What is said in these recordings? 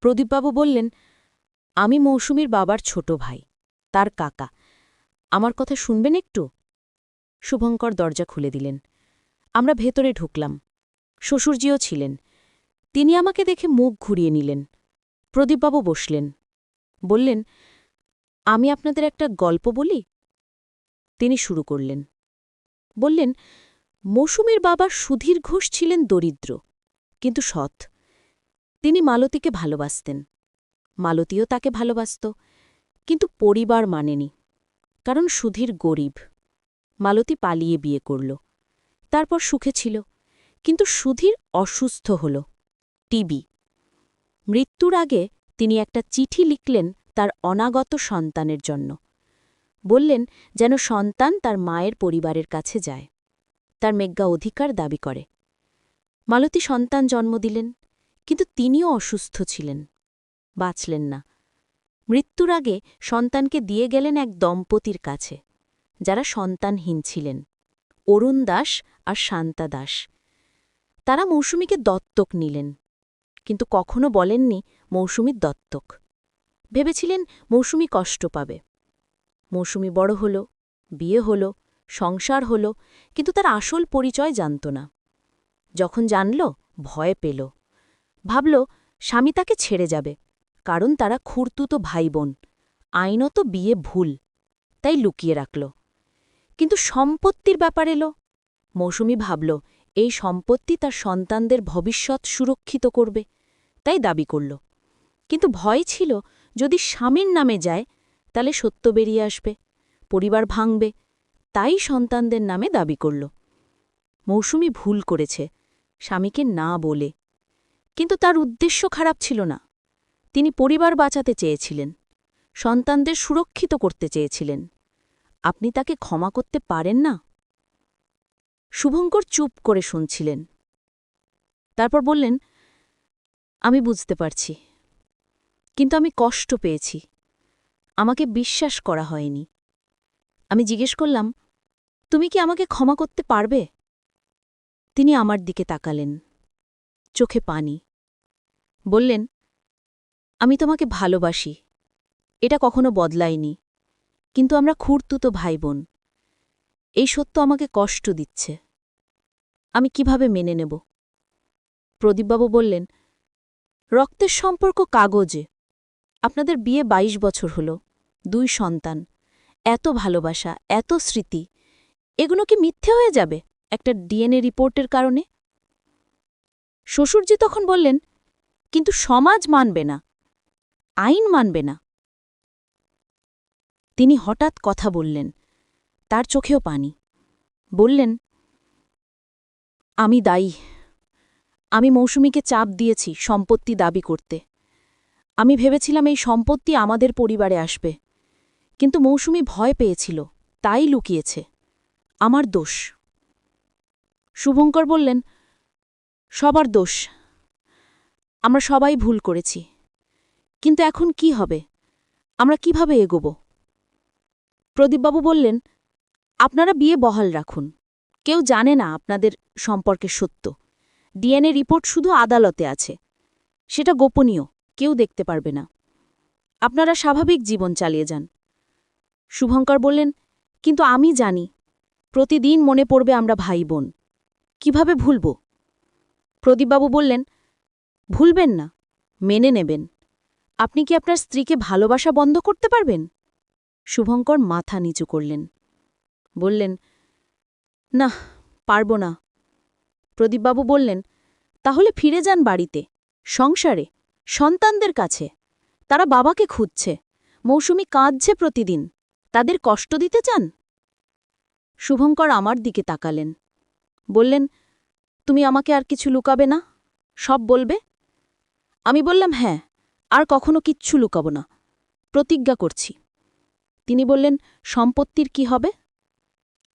প্রদীপবাবু বললেন, আমি মৌসুমীর বাবার ছোট ভাই, তার কাকা। আমার কথা শুনবেন একটু? শুভঙ্কর দরজা খুলে দিলেন। আমরা ভেতরে ঢুকলাম। শ্বশুরজিও ছিলেন। তিনি আমাকে দেখে মুখ ঘুরিয়ে নিলেন। প্রদীপবাবু বসলেন। বললেন, আমি আপনাদের একটা গল্প বলি। তিনি শুরু করলেন। বললেন, মৌসুমীর বাবা সুধীর ঘোষ ছিলেন দরিদ্র, কিন্তু সৎ। তিনি মালতীকে ভালোবাসতেন। মালতীও তাকে ভালোবাসত, কিন্তু পরিবার মানেনি, কারণ সুধীর গরিব। মালতী পালিয়ে বিয়ে করল। তারপর সুখে ছিল, কিন্তু সুধীর অসুস্থ হল, টিবি। মৃত্যুর আগে তিনি একটা চিঠি লিখলেন তার অনাগত সন্তানের জন্য। বললেন যেন সন্তান তার মায়ের পরিবারের কাছে যায়, তার মেজ্ঞা অধিকার দাবি করে। মালতী সন্তান জন্ম দিলেন, কিন্তু তিনিও অসুস্থ ছিলেন, বাঁচলেন না। মৃত্যুর আগে সন্তানকে দিয়ে গেলেন এক দম্পতির কাছে, যারা সন্তানহীন ছিলেন, অরুণ দাস আর শান্তা দাস। তারা মৌসুমীকে দত্তক নিলেন, কিন্তু কখনো বলেননি মৌসুমীর দত্তক। ভেবেছিলেন মৌসুমী কষ্ট পাবে। মৌসুমী বড় হল, বিয়ে হল, সংসার হল, কিন্তু তার আসল পরিচয় জানত না। যখন জানল, ভয় পেল। ভাবল স্বামী তাকে ছেড়ে যাবে, কারণ তারা খুড়তুতো ভাই বোন, আইনত বিয়ে ভুল, তাই লুকিয়ে রাখল। কিন্তু সম্পত্তির ব্যাপার এলো। মৌসুমী ভাবল এই সম্পত্তি তার সন্তানদের ভবিষ্যৎ সুরক্ষিত করবে, তাই দাবি করল। কিন্তু ভয় ছিল, যদি স্বামীর নামে যায় তাহলে সত্য বেরিয়ে আসবে, পরিবার ভাঙবে, তাই সন্তানদের নামে দাবি করল। মৌসুমী ভুল করেছে, স্বামীকে না বলে। কিন্তু তার উদ্দেশ্য খারাপ ছিল না। তিনি পরিবার বাঁচাতে চেয়েছিলেন, সন্তানদের সুরক্ষিত করতে চেয়েছিলেন। আপনি তাকে ক্ষমা করতে পারেন না? শুভঙ্কর চুপ করে শুনছিলেন। তারপর বললেন, আমি বুঝতে পারছি, কিন্তু আমি কষ্ট পেয়েছি। আমাকে বিশ্বাস করা হয়নি। আমি জিজ্ঞেস করলাম, তুমি কি আমাকে ক্ষমা করতে পারবে? তিনি আমার দিকে তাকালেন, চোখে পানি। বললেন, আমি তোমাকে ভালোবাসি, এটা কখনো বদলায়নি, কিন্তু আমরা খুড়তুতো ভাই বোন। এই সত্য আমাকে কষ্ট দিচ্ছে। আমি কিভাবে মেনে নেব? প্রদীপবাবু বললেন, রক্তের সম্পর্ক কাগজে। আপনাদের বিয়ে ২২ বছর হল, ২ সন্তান, এত ভালোবাসা, এত স্মৃতি, এগুলো কি মিথ্যে হয়ে যাবে একটা ডিএনএ রিপোর্টের কারণে? শ্বশুরজি তখন বললেন, কিন্তু সমাজ মানবে না, আইন মানবে না। তিনি হঠাৎ কথা বললেন, তার চোখেও পানি। বললেন, আমি দায়ী। আমি মৌসুমীকে চাপ দিয়েছি সম্পত্তি দাবি করতে। আমি ভেবেছিলাম এই সম্পত্তি আমাদের পরিবারে আসবে, কিন্তু মৌসুমী ভয় পেয়েছিল, তাই লুকিয়েছে। আমার দোষ। শুভঙ্কর বললেন, সবার দোষ। আমরা সবাই ভুল করেছি, কিন্তু এখন কি হবে? আমরা কিভাবে এগোব? প্রদীপবাবু বললেন, আপনারা বিয়ে বহাল রাখুন। কেউ জানে না আপনাদের সম্পর্কের সত্য। ডিএনএ রিপোর্ট শুধু আদালতে আছে, সেটা গোপনীয়, কেউ দেখতে পারবে না। আপনারা স্বাভাবিক জীবন চালিয়ে যান। শুভঙ্কর বললেন, কিন্তু আমি জানি, প্রতিদিন মনে পড়বে আমরা ভাই বোন। কিভাবে ভুলব? প্রদীপবাবু বললেন, ভুলবেন না, মেনে নেবেন। আপনি কি আপনার স্ত্রীকে ভালোবাসা বন্ধ করতে পারবেন? শুভঙ্কর মাথা নিচু করলেন। বললেন, না, পারব না। প্রদীপবাবু বললেন, তাহলে ফিরে যান বাড়িতে, সংসারে, সন্তানদের কাছে। তারা বাবাকে খুঁজছে। মৌসুমী কাঁদছে প্রতিদিন। তাদের কষ্ট দিতে চান? শুভঙ্কর আমার দিকে তাকালেন। বললেন, তুমি আমাকে আর কিছু লুকাবে না? সব বলবে? আমি বললাম, হ্যাঁ, আর কখনো কিচ্ছু লুকাব না, প্রতিজ্ঞা করছি। তিনি বললেন, সম্পত্তির কি হবে?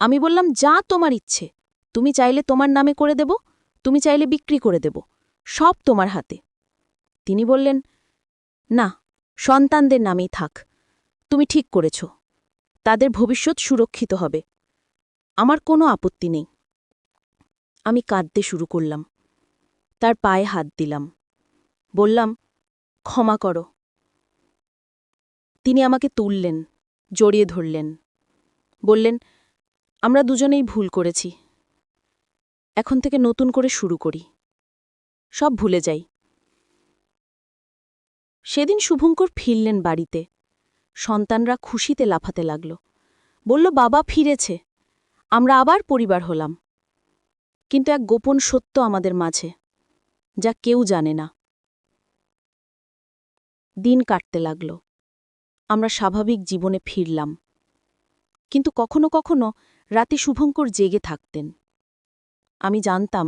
আমি বললাম, যা তোমার ইচ্ছে। তুমি চাইলে তোমার নামে করে দেব, তুমি চাইলে বিক্রি করে দেব, সব তোমার হাতে। তিনি বললেন, না, সন্তানদের নামেই থাক। তুমি ঠিক করেছ, তাদের ভবিষ্যৎ সুরক্ষিত হবে। আমার কোনো আপত্তি নেই। আমি কাঁদতে শুরু করলাম। তার পায়ে হাত দিলাম। বললাম, ক্ষমা করো। তিনি আমাকে তুললেন, জড়িয়ে ধরলেন, বললেন, আমরা দুজনেই ভুল করেছি। এখন থেকে নতুন করে শুরু করি, সব ভুলে যাই। সেদিন শুভঙ্কর ফিরলেন বাড়িতে। সন্তানরা খুশিতে লাফাতে লাগল, বলল, বাবা ফিরেছে, আমরা আবার পরিবার হলাম। কিন্তু এক গোপন সত্য আমাদের মাঝে, যা কেউ জানে না। দিন কাটতে লাগল, আমরা স্বাভাবিক জীবনে ফিরলাম। কিন্তু কখনো কখনো রাতে শুভঙ্কর জেগে থাকতেন। আমি জানতাম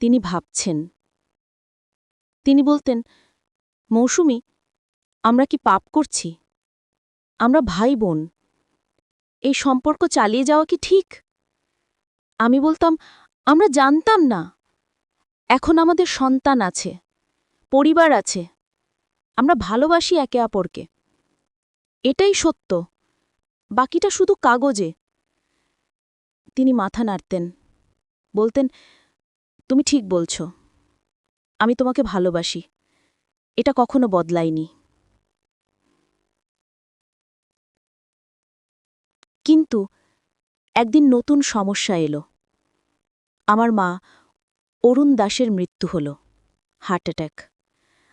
তিনি ভাবছেন। তিনি বলতেন, মৌসুমী, আমরা কি পাপ করছি? আমরা ভাই বোন, এই সম্পর্ক চালিয়ে যাওয়া কি ঠিক? আমি বলতাম, আমরা জানতাম না। এখন আমাদের সন্তান আছে, পরিবার আছে, আমরা ভালোবাসি একে অপরকে। এটাই সত্য, বাকিটা শুধু কাগজে। তিনি মাথা নাড়তেন, বলতেন, তুমি ঠিক বলছ, আমি তোমাকে ভালোবাসি, এটা কখনো বদলায়নি। কিন্তু একদিন নতুন সমস্যা এলো। আমার মা অরুণ দাসের মৃত্যু হল, হার্ট অ্যাটাক।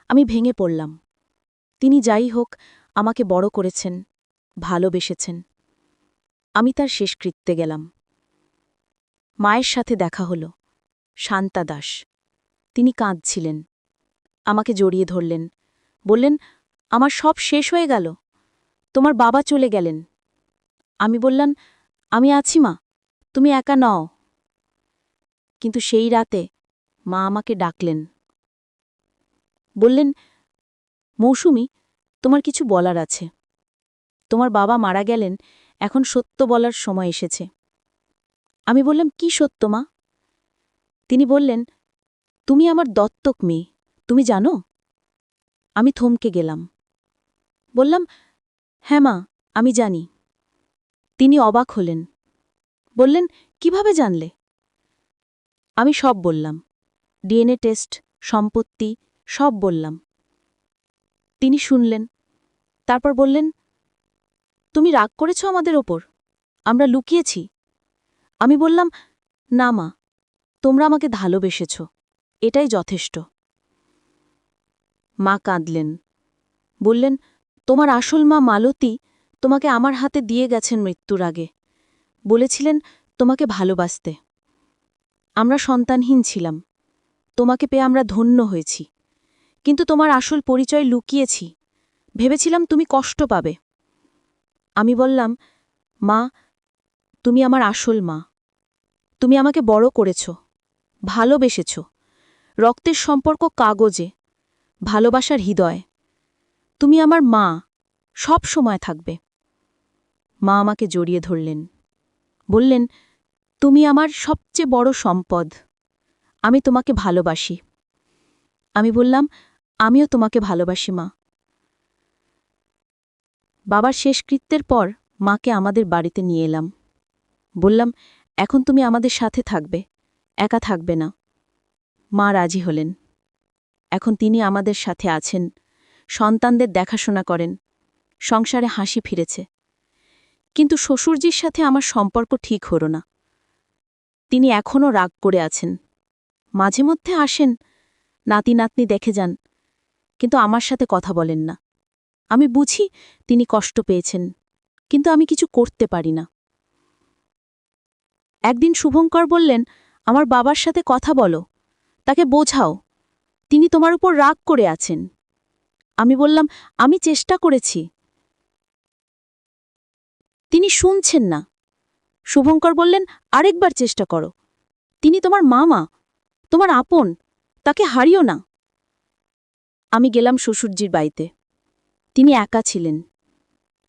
আমি ভেঙে পড়লাম। তিনি যাই হোক আমাকে বড় করেছেন, ভালোবেসেছেন। আমি তার শেষকৃত্যে গেলাম। মায়ের সাথে দেখা হল, শান্তা দাস। তিনি কাঁদছিলেন, আমাকে জড়িয়ে ধরলেন, বললেন, আমার সব শেষ হয়ে গেল, তোমার বাবা চলে গেলেন। আমি বললাম, আমি আছি মা, তুমি একা নও। কিন্তু সেই রাতে মা আমাকে ডাকলেন, বললেন, মৌসুমী, তোমার কিছু বলার আছে। তোমার বাবা মারা গেলেন, এখন সত্য বলার সময় এসেছে। আমি বললাম, কি সত্য মা? তিনি বললেন, তুমি আমার দত্তক মেয়ে, তুমি জানো? আমি থমকে গেলাম, বললাম, হ্যাঁ মা, আমি জানি। তিনি অবাক হলেন, বললেন, কিভাবে জানলে? আমি সব বললাম, ডিএনএ টেস্ট, সম্পত্তি, সব বললাম। তিনি শুনলেন, তারপর বললেন, তুমি রাগ করেছ আমাদের ওপর? আমরা লুকিয়েছি? আমি বললাম, না মা, তোমরা আমাকে ভালোবেসেছ, এটাই যথেষ্ট। মা কাঁদলেন, বললেন, তোমার আসল মা মালতী তোমাকে আমার হাতে দিয়ে গেছেন মৃত্যুর আগে, বলেছিলেন তোমাকে ভালোবাসতে। আমরা সন্তানহীন ছিলাম, তোমাকে পেয়ে আমরা ধন্য হয়েছি, কিন্তু তোমার আসল পরিচয় লুকিয়েছি, ভেবেছিলাম তুমি কষ্ট পাবে। আমি বললাম, মা, তুমি আমার আসল মা, তুমি আমাকে বড় করেছ, ভালোবেসেছ, রক্তের সম্পর্ক কাগজে, ভালোবাসার হৃদয়। তুমি আমার মা, সব সময় থাকবে। মা আমাকে জড়িয়ে ধরলেন, বললেন, তুমি আমার সবচেয়ে বড় সম্পদ, আমি তোমাকে ভালোবাসি। আমি বললাম, আমিও তোমাকে ভালোবাসি মা। বাবার শেষকৃত্যের পর মাকে আমাদের বাড়িতে নিয়ে এলাম। বললাম, এখন তুমি আমাদের সাথে থাকবে, একা থাকবে না। মা রাজি হলেন। এখন তিনি আমাদের সাথে আছেন, সন্তানদের দেখাশোনা করেন, সংসারে হাসি ফিরেছে। কিন্তু শ্বশুরজির সাথে আমার সম্পর্ক ঠিক হল না। তিনি এখনও রাগ করে আছেন। মাঝে মধ্যে আসেন, নাতি নাতনি দেখে যান, কিন্তু আমার সাথে কথা বলেন না। আমি বুঝি তিনি কষ্ট পেয়েছেন, কিন্তু আমি কিছু করতে পারি না। একদিন শুভঙ্কর বললেন, আমার বাবার সাথে কথা বলো, তাকে বোঝাও, তিনি তোমার উপর রাগ করে আছেন। আমি বললাম, আমি চেষ্টা করেছি। তিনি শুনছেন না। শুভঙ্কর বললেন, আরেকবার চেষ্টা করো, তিনি তোমার মামা, তোমার আপন, তাকে হারিও না। আমি গেলাম শ্বশুরজির বাড়িতে। তিনি একা ছিলেন,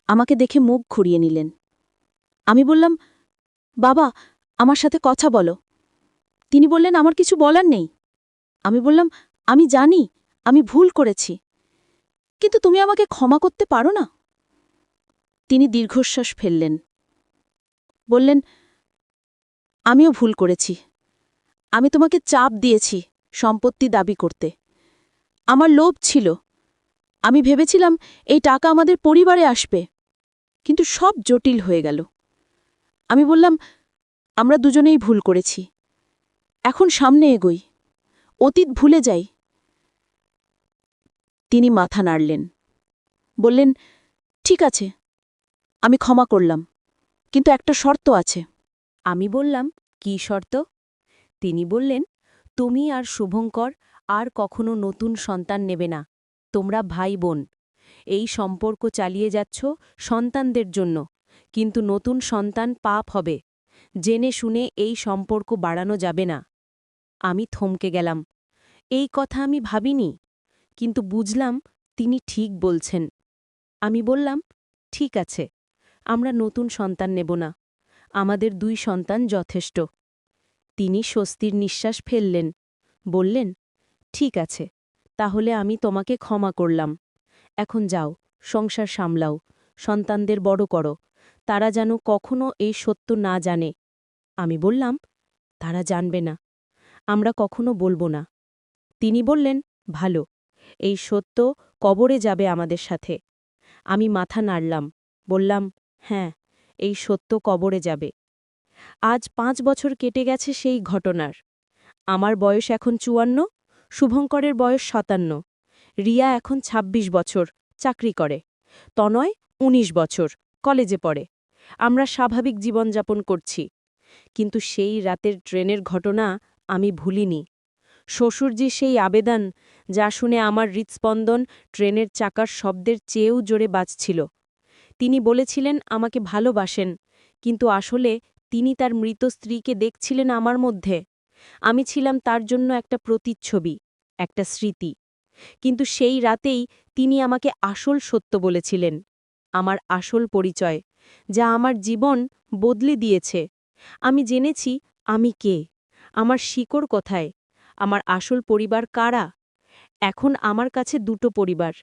আমাকে দেখে মুখ ঘুরিয়ে নিলেন। আমি বললাম, বাবা, আমার সাথে কথা বলো। তিনি বললেন, আমার কিছু বলার নেই। আমি বললাম, আমি জানি আমি ভুল করেছি, কিন্তু তুমি আমাকে ক্ষমা করতে পারো না? তিনি দীর্ঘশ্বাস ফেললেন, বললেন, আমিও ভুল করেছি। আমি তোমাকে চাপ দিয়েছি সম্পত্তি দাবি করতে। আমার লোভ ছিল, আমি ভেবেছিলাম এই টাকা আমাদের পরিবারে আসবে, কিন্তু সব জটিল হয়ে গেল। আমি বললাম, আমরা দুজনেই ভুল করেছি, এখন সামনে এগোই, অতীত ভুলে যাই। তিনি মাথা নাড়লেন, বললেন, ঠিক আছে, আমি ক্ষমা করলাম, কিন্তু একটা শর্ত আছে। আমি বললাম, কি শর্ত? তিনি বললেন, তুমি আর শুভঙ্কর আর কখনো নতুন সন্তান নেবে না। তোমরা ভাই বোন, এই সম্পর্ক চালিয়ে যাচ্ছ সন্তানদের জন্য, কিন্তু নতুন সন্তান পাপ হবে। জেনে শুনে এই সম্পর্ক বাড়ানো যাবে না। আমি থমকে গেলাম। এই কথা আমি ভাবিনি, কিন্তু বুঝলাম তিনি ঠিক বলছেন। আমি বললাম, ঠিক আছে, আমরা নতুন সন্তান নেব না, আমাদের 2 সন্তান যথেষ্ট। তিনি স্বস্তির নিঃশ্বাস ফেললেন, বললেন, ঠিক আছে, তাহলে আমি তোমাকে ক্ষমা করলাম। এখন যাও, সংসার সামলাও, সন্তানদের বড় করো, তারা যেন কখনো এই সত্য না জানে। আমি বললাম, তারা জানবে না, আমরা কখনো বলবো না। তিনি বললেন, ভালো, এই সত্য কবরে যাবে আমাদের সাথে। আমি মাথা নাড়লাম, বললাম, হ্যাঁ, এই সত্য কবরে যাবে। আজ 5 বছর কেটে গেছে সেই ঘটনার। আমার বয়স এখন 54, শুভঙ্করের বয়স 57, রিয়া এখন 26 বছর, চাকরি করে, তনয় 19 বছর, কলেজে পড়ে। আমরা স্বাভাবিক জীবনযাপন করছি, কিন্তু সেই রাতের ট্রেনের ঘটনা আমি ভুলিনি। শ্বশুরজি সেই আবেদন, যা শুনে আমার হৃৎস্পন্দন ট্রেনের চাকার শব্দের চেয়েও জোরে বাজছিল। তিনি বলেছিলেন আমাকে ভালোবাসেন, কিন্তু আসলে তিনি তার মৃত স্ত্রীকে দেখছিলেন আমার মধ্যে। আমি ছিলাম তার জন্য একটা প্রতিচ্ছবি, একটা স্মৃতি। কিন্তু সেই রাতেই তিনি আমাকে আসল সত্য বলেছিলেন, আমার আসল পরিচয়, যা আমার জীবন বদলে দিয়েছে। আমি জেনেছি আমি কে, আমার শিকড় কোথায়, আমার আসল পরিবার কারা। এখন আমার কাছে 2টো পরিবার,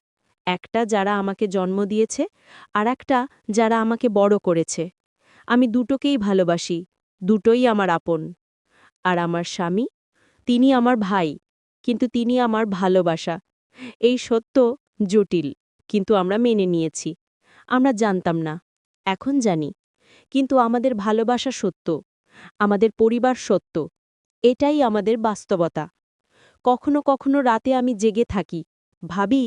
একটা যারা আমাকে জন্ম দিয়েছে, আর একটা যারা আমাকে বড় করেছে। আমি দুটোকেই ভালোবাসি, দুটোই আমার আপন। আর আমার স্বামী, তিনি আমার ভাই, কিন্তু তিনি আমার ভালোবাসা। এই সত্য জটিল, কিন্তু আমরা মেনে নিয়েছি। আমরা জানতাম না, এখন জানি। কিন্তু আমাদের ভালোবাসা সত্য, আমাদের পরিবার সত্য, এটাই আমাদের বাস্তবতা। কখনো কখনো রাতে আমি জেগে থাকি, ভাবি,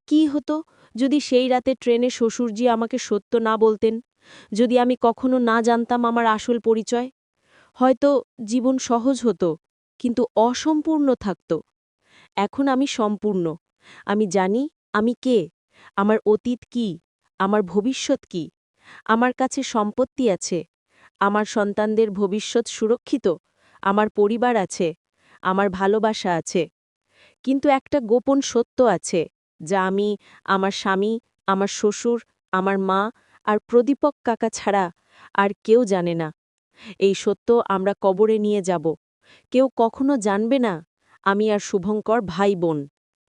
কি হতো যদি সেই রাতে ট্রেনে শ্বশুরজি আমাকে সত্য না বলতেন, যদি আমি কখনো না জানতাম আমার আসল পরিচয়। হয়তো জীবন সহজ হতো, কিন্তু অসম্পূর্ণ থাকত। এখন আমি সম্পূর্ণ। আমি জানি আমি কে, আমার অতীত কি, আমার ভবিষ্যৎ কি। আমার কাছে সম্পত্তি আছে, আমার সন্তানদের ভবিষ্যৎ সুরক্ষিত, আমার পরিবার আছে, আমার ভালোবাসা আছে। কিন্তু একটা গোপন সত্য আছে, যা আমি, আমার স্বামী, আমার শ্বশুর, আমার মা আর প্রদীপক কাকা ছাড়া আর কেউ জানে না। এই সত্য আমরা কবরে নিয়ে যাব। কেউ কখনো জানবে না আমি আর শুভঙ্কর ভাই বোন।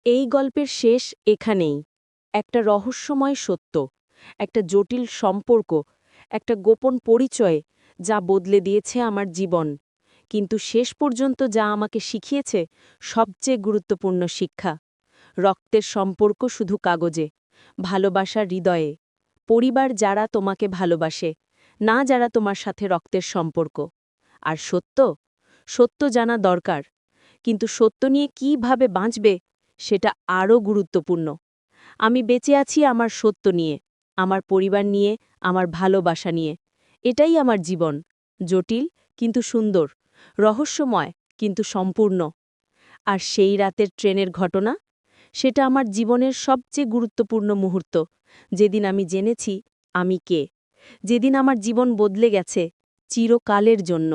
এই গল্পের শেষ এখানেই। একটা রহস্যময় সত্য, একটা জটিল সম্পর্ক, একটা গোপন পরিচয়, যা বদলে দিয়েছে আমার জীবন। কিন্তু শেষ পর্যন্ত যা আমাকে শিখিয়েছে সবচেয়ে গুরুত্বপূর্ণ শিক্ষা, রক্তের সম্পর্ক শুধু কাগজে, ভালোবাসা হৃদয়ে। পরিবার যারা তোমাকে ভালোবাসে, না যারা তোমার সাথে রক্তের সম্পর্ক। আর সত্য, সত্য জানা দরকার, কিন্তু সত্য নিয়ে কিভাবে বাঁচবে সেটা আরও গুরুত্বপূর্ণ। আমি বেঁচে আছি আমার সত্য নিয়ে, আমার পরিবার নিয়ে, আমার ভালোবাসা নিয়ে। এটাই আমার জীবন, জটিল কিন্তু সুন্দর, রহস্যময় কিন্তু সম্পূর্ণ। আর সেই রাতের ট্রেনের ঘটনা, সেটা আমার জীবনের সবচেয়ে গুরুত্বপূর্ণ মুহূর্ত, যেদিন আমি জেনেছি আমি কে, যেদিন আমার জীবন বদলে গেছে চিরকালের জন্য।